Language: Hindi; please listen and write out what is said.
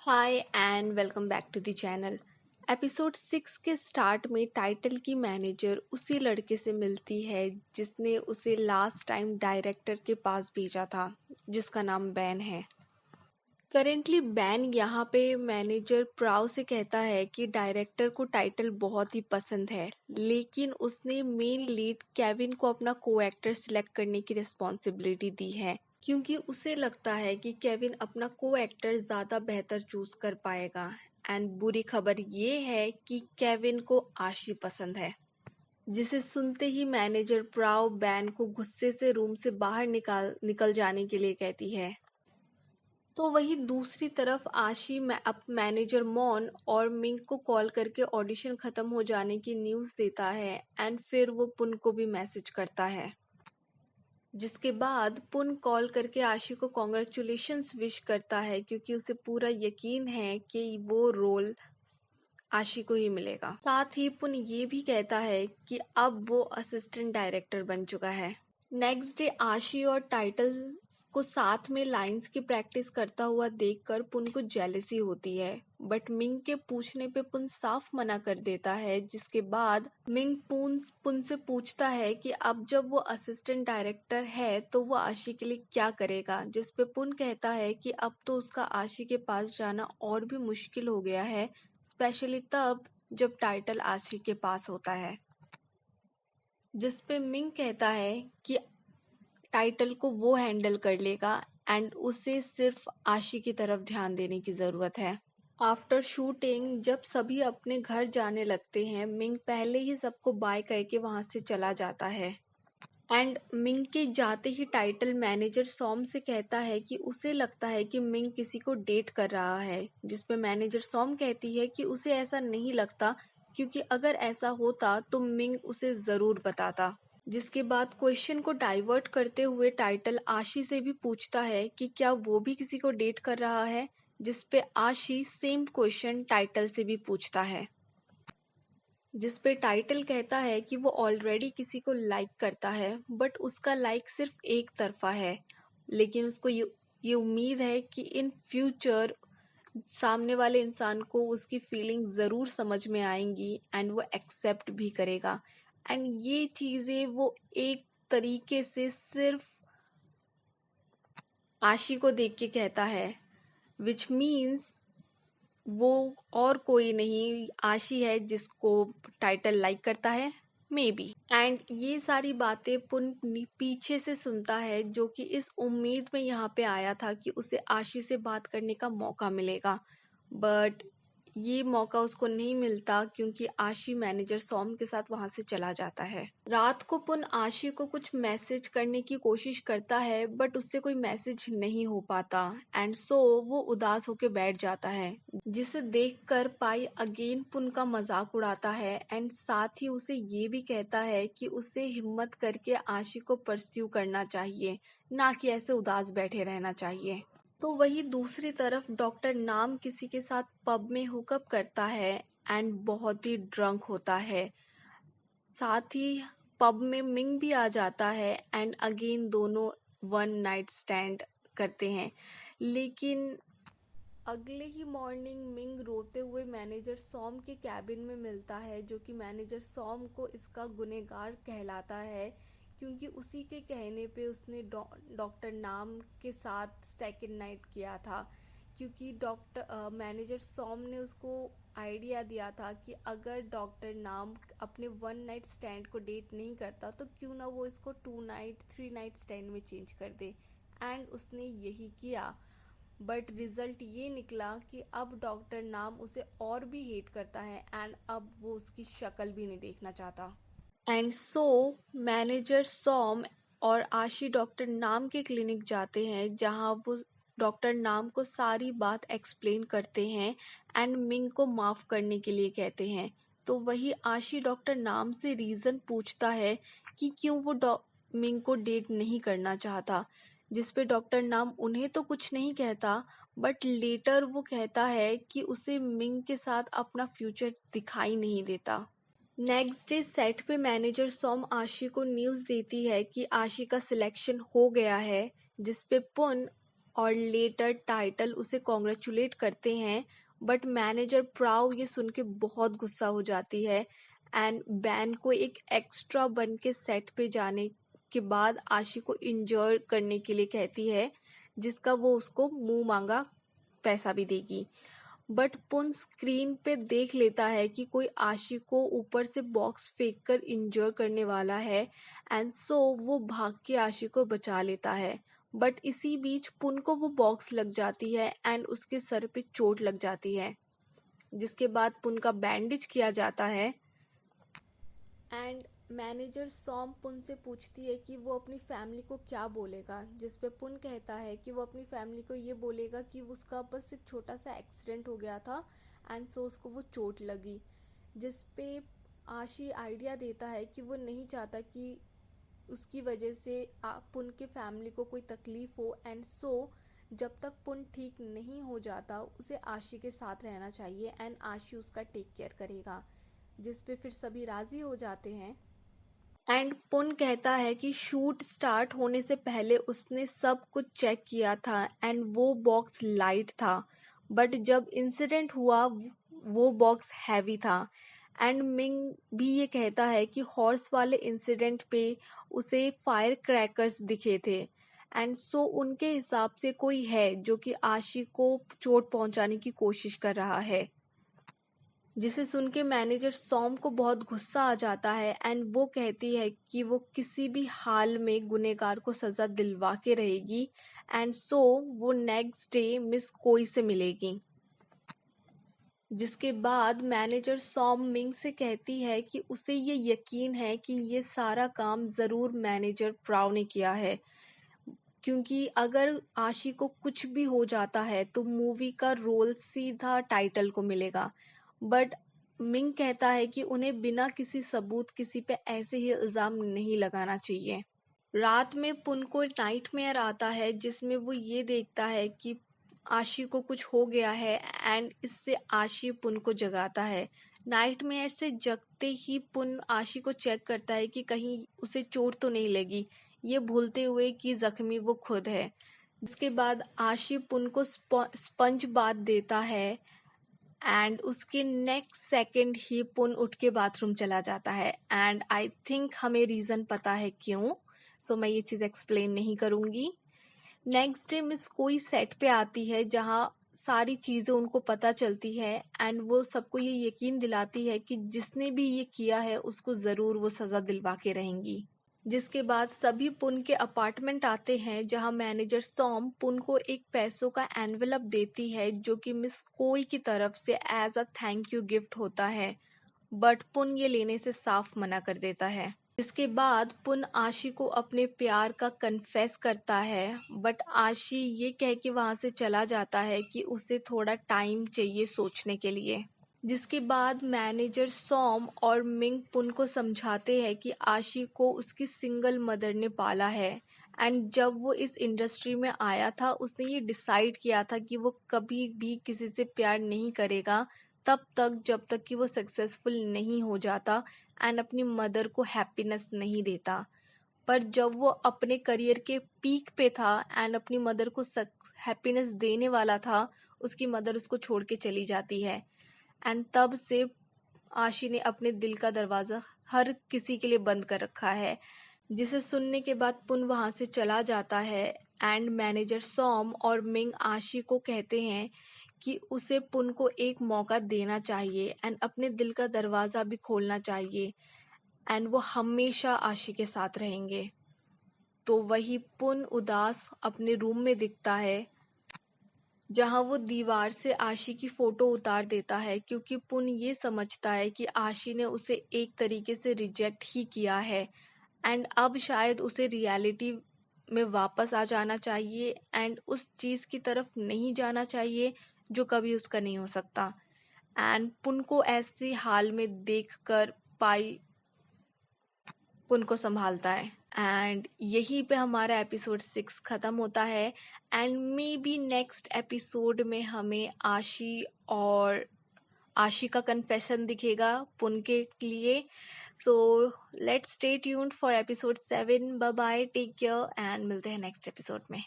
Hi and welcome back to the channel. Episode 6 के स्टार्ट में टाइटल की मैनेजर उसी लड़के से मिलती है जिसने उसे लास्ट टाइम डायरेक्टर के पास भेजा था, जिसका नाम बैन है। करेंटली बैन यहाँ पे मैनेजर प्राव से कहता है कि डायरेक्टर को टाइटल बहुत ही पसंद है, लेकिन उसने मेन लीड केविन को अपना को एक्टर सिलेक्ट करने की रिस्पॉन्सिबिलिटी दी है, क्योंकि उसे लगता है कि केविन अपना को एक्टर ज़्यादा बेहतर चूज कर पाएगा। एंड बुरी खबर ये है कि केविन को आशी पसंद है, जिसे सुनते ही मैनेजर प्राव बैन को गुस्से से रूम से बाहर निकल जाने के लिए कहती है। तो वही दूसरी तरफ आशी अब मैनेजर मॉन और मिंग को कॉल करके ऑडिशन खत्म हो जाने की न्यूज़ देता है एंड फिर वो पुन को भी मैसेज करता है, जिसके बाद पुन कॉल करके आशी को कॉन्ग्रेचुलेशंस विश करता है, क्योंकि उसे पूरा यकीन है कि वो रोल आशी को ही मिलेगा। साथ ही पुन ये भी कहता है कि अब वो असिस्टेंट डायरेक्टर बन चुका है। नेक्स्ट डे आशी और टाइटल को साथ में लाइंस की प्रैक्टिस करता हुआ देखकर पुन को जेलसी होती है, बट मिंग के पूछने पे पुन साफ मना कर देता है, जिसके बाद मिंग पुन से पूछता है कि अब जब वो असिस्टेंट डायरेक्टर है तो वो आशी के लिए क्या करेगा, जिसपे पुन कहता है कि अब तो उसका आशी के पास जाना और भी मुश्किल हो गया है, स्पेशली तब जब टाइटल आशी के पास होता है। जिसपे मिंग कहता है कि टाइटल को वो हैंडल कर लेगा एंड उसे सिर्फ आशी की तरफ ध्यान देने की ज़रूरत है। आफ्टर शूटिंग जब सभी अपने घर जाने लगते हैं, मिंग पहले ही सबको बाय करके वहां से चला जाता है। एंड मिंग के जाते ही टाइटल मैनेजर सॉम से कहता है कि उसे लगता है कि मिंग किसी को डेट कर रहा है, जिसपे मैनेजर सॉम कहती है कि उसे ऐसा नहीं लगता, क्योंकि अगर ऐसा होता तो मिंग उसे ज़रूर बताता। जिसके बाद क्वेश्चन को डाइवर्ट करते हुए टाइटल आशी से भी पूछता है कि क्या वो भी किसी को डेट कर रहा है, जिसपे आशी सेम क्वेश्चन टाइटल से भी पूछता है, जिसपे टाइटल कहता है कि वो ऑलरेडी किसी को लाइक करता है, बट उसका लाइक सिर्फ एक तरफा है, लेकिन उसको ये उम्मीद है कि इन फ्यूचर सामने वाले इंसान को उसकी फीलिंग ज़रूर समझ में आएंगी एंड वो एक्सेप्ट भी करेगा। एंड ये चीज़ें वो एक तरीके से सिर्फ आशी को देख के कहता है, विच मीन्स वो और कोई नहीं आशी है जिसको टाइटल लाइक करता है, मे बी। एंड ये सारी बातें पुन पीछे से सुनता है, जो कि इस उम्मीद में यहाँ पे आया था कि उसे आशी से बात करने का मौका मिलेगा, बट ये मौका उसको नहीं मिलता, क्योंकि आशी मैनेजर सॉम के साथ वहां से चला जाता है। रात को पुन आशी को कुछ मैसेज करने की कोशिश करता है, बट उससे कोई मैसेज नहीं हो पाता एंड सो वो उदास होके बैठ जाता है, जिसे देखकर पाई अगेन पुन का मजाक उड़ाता है एंड साथ ही उसे ये भी कहता है कि उसे हिम्मत करके आशी को परस्यू करना चाहिए, ना कि ऐसे उदास बैठे रहना चाहिए। तो वही दूसरी तरफ डॉक्टर नाम किसी के साथ पब में हुकअप करता है एंड बहुत ही ड्रंक होता है। साथ ही पब में मिंग भी आ जाता है एंड अगेन दोनों वन नाइट स्टैंड करते हैं, लेकिन अगले ही मॉर्निंग मिंग रोते हुए मैनेजर सॉम के कैबिन में मिलता है, जो कि मैनेजर सॉम को इसका गुनहगार कहलाता है, क्योंकि उसी के कहने पे उसने डॉक्टर नाम के साथ सेकंड नाइट किया था, क्योंकि डॉक्टर मैनेजर सॉम ने उसको आइडिया दिया था कि अगर डॉक्टर नाम अपने वन नाइट स्टैंड को डेट नहीं करता तो क्यों ना वो इसको 2 नाइट 3 नाइट स्टैंड में चेंज कर दे, एंड उसने यही किया। बट रिजल्ट ये निकला कि अब डॉक्टर नाम उसे और भी हेट करता है एंड अब वो उसकी शक्ल भी नहीं देखना चाहता। एंड सो मैनेजर सॉम और आशी डॉक्टर नाम के क्लिनिक जाते हैं, जहां वो डॉक्टर नाम को सारी बात एक्सप्लेन करते हैं एंड मिंग को माफ करने के लिए कहते हैं। तो वही आशी डॉक्टर नाम से रीजन पूछता है कि क्यों वो मिंग को डेट नहीं करना चाहता, जिसपे डॉक्टर नाम उन्हें तो कुछ नहीं कहता, बट लेटर वो कहता है कि उसे मिंग के साथ अपना फ्यूचर दिखाई नहीं देता। नेक्स्ट डे सेट पे मैनेजर सॉम आशी को न्यूज़ देती है कि आशी का सिलेक्शन हो गया है, जिसपे पुन और लेटर टाइटल उसे कॉन्ग्रेचुलेट करते हैं। बट मैनेजर प्राव ये सुन के बहुत गुस्सा हो जाती है एंड बैन को एक एक्स्ट्रा बन के सेट पे जाने के बाद आशी को इंजॉय करने के लिए कहती है, जिसका वो उसको मुंह मांगा पैसा भी देगी। बट पुन स्क्रीन पे देख लेता है कि कोई आशी को ऊपर से बॉक्स फेंक कर इंजर करने वाला है एंड सो वो भाग के आशी को बचा लेता है। बट इसी बीच पुन को वो बॉक्स लग जाती है एंड उसके सर पे चोट लग जाती है, जिसके बाद पुन का बैंडेज किया जाता है एंड मैनेजर सॉम पुन से पूछती है कि वो अपनी फैमिली को क्या बोलेगा, जिस पे पुन कहता है कि वो अपनी फैमिली को ये बोलेगा कि उसका बस एक छोटा सा एक्सीडेंट हो गया था एंड सो उसको वो चोट लगी। जिस पे आशी आइडिया देता है कि वो नहीं चाहता कि उसकी वजह से पुन के फैमिली को कोई तकलीफ हो एंड सो जब तक पुन ठीक नहीं हो जाता उसे आशी के साथ रहना चाहिए एंड आशी उसका टेक केयर करेगा, जिस पे फिर सभी राजी हो जाते हैं। एंड पुन कहता है कि शूट स्टार्ट होने से पहले उसने सब कुछ चेक किया था एंड वो बॉक्स लाइट था, बट जब इंसिडेंट हुआ वो बॉक्स हैवी था। एंड मिंग भी ये कहता है कि हॉर्स वाले इंसिडेंट पे उसे फायर क्रैकर्स दिखे थे एंड सो उनके हिसाब से कोई है जो कि आशी को चोट पहुंचाने की कोशिश कर रहा है, जिसे सुन के मैनेजर सॉम को बहुत गुस्सा आ जाता है एंड वो कहती है कि वो किसी भी हाल में गुनहगार को सजा दिलवा के रहेगी एंड सो वो नेक्स्ट डे मिस कोई से मिलेगी। जिसके बाद मैनेजर सॉम मिंग से कहती है कि उसे ये यकीन है कि ये सारा काम ज़रूर मैनेजर प्राव ने किया है, क्योंकि अगर आशी को कुछ भी हो जाता है तो मूवी का रोल सीधा टाइटल को मिलेगा। बट मिंग कहता है कि उन्हें बिना किसी सबूत किसी पे ऐसे ही इल्ज़ाम नहीं लगाना चाहिए। रात में पुन को नाइटमेयर आता है जिसमें वो ये देखता है कि आशी को कुछ हो गया है एंड इससे आशी पुन को जगाता है। नाइटमेयर से जगते ही पुन आशी को चेक करता है कि कहीं उसे चोट तो नहीं लगी, ये भूलते हुए कि जख्मी वो खुद है। जिसके बाद आशी पुन को स्पंज बाथ देता है एंड उसके नेक्स्ट सेकंड ही पुन उठ के बाथरूम चला जाता है एंड आई थिंक हमें रीज़न पता है क्यों, सो मैं ये चीज़ एक्सप्लेन नहीं करूँगी। नेक्स्ट डे मिस कोई सेट पे आती है जहाँ सारी चीज़ें उनको पता चलती है एंड वो सबको ये यकीन दिलाती है कि जिसने भी ये किया है उसको ज़रूर वो सज़ा दिलवा के रहेंगी। जिसके बाद सभी पुन के अपार्टमेंट आते हैं जहां मैनेजर सॉम पुन को एक पैसों का एनवेलप देती है जो कि मिस कोई की तरफ से as a thank you gift होता है, बट पुन ये लेने से साफ मना कर देता है। इसके बाद पुन आशी को अपने प्यार का कन्फेस करता है, बट आशी ये कह के वहां से चला जाता है कि उसे थोड़ा टाइम चाहिए सोचने के लिए। जिसके बाद मैनेजर सॉम और मिंग पुन को समझाते हैं कि आशी को उसकी सिंगल मदर ने पाला है एंड जब वो इस इंडस्ट्री में आया था उसने ये डिसाइड किया था कि वो कभी भी किसी से प्यार नहीं करेगा तब तक जब तक कि वो सक्सेसफुल नहीं हो जाता एंड अपनी मदर को हैप्पीनेस नहीं देता। पर जब वो अपने करियर के पीक पे था एंड अपनी मदर को हैप्पीनेस देने वाला था, उसकी मदर उसको छोड़ के चली जाती है एंड तब से आशी ने अपने दिल का दरवाज़ा हर किसी के लिए बंद कर रखा है। जिसे सुनने के बाद पुन वहाँ से चला जाता है एंड मैनेजर सॉम और मिंग आशी को कहते हैं कि उसे पुन को एक मौका देना चाहिए एंड अपने दिल का दरवाज़ा भी खोलना चाहिए एंड वो हमेशा आशी के साथ रहेंगे। तो वही पुन उदास अपने रूम में दिखता है जहां वो दीवार से आशी की फोटो उतार देता है, क्योंकि पुन ये समझता है कि आशी ने उसे एक तरीके से रिजेक्ट ही किया है एंड अब शायद उसे रियलिटी में वापस आ जाना चाहिए एंड उस चीज़ की तरफ नहीं जाना चाहिए जो कभी उसका नहीं हो सकता। एंड पुन को ऐसे हाल में देखकर पाई पुन को संभालता है एंड यहीं पे हमारा एपिसोड 6 ख़त्म होता है and may be next episode में हमें आशी का कन्फेशन दिखेगा पुन के लिए। So let's stay tuned for episode 7। Bye bye, take care and मिलते हैं नेक्स्ट एपिसोड में।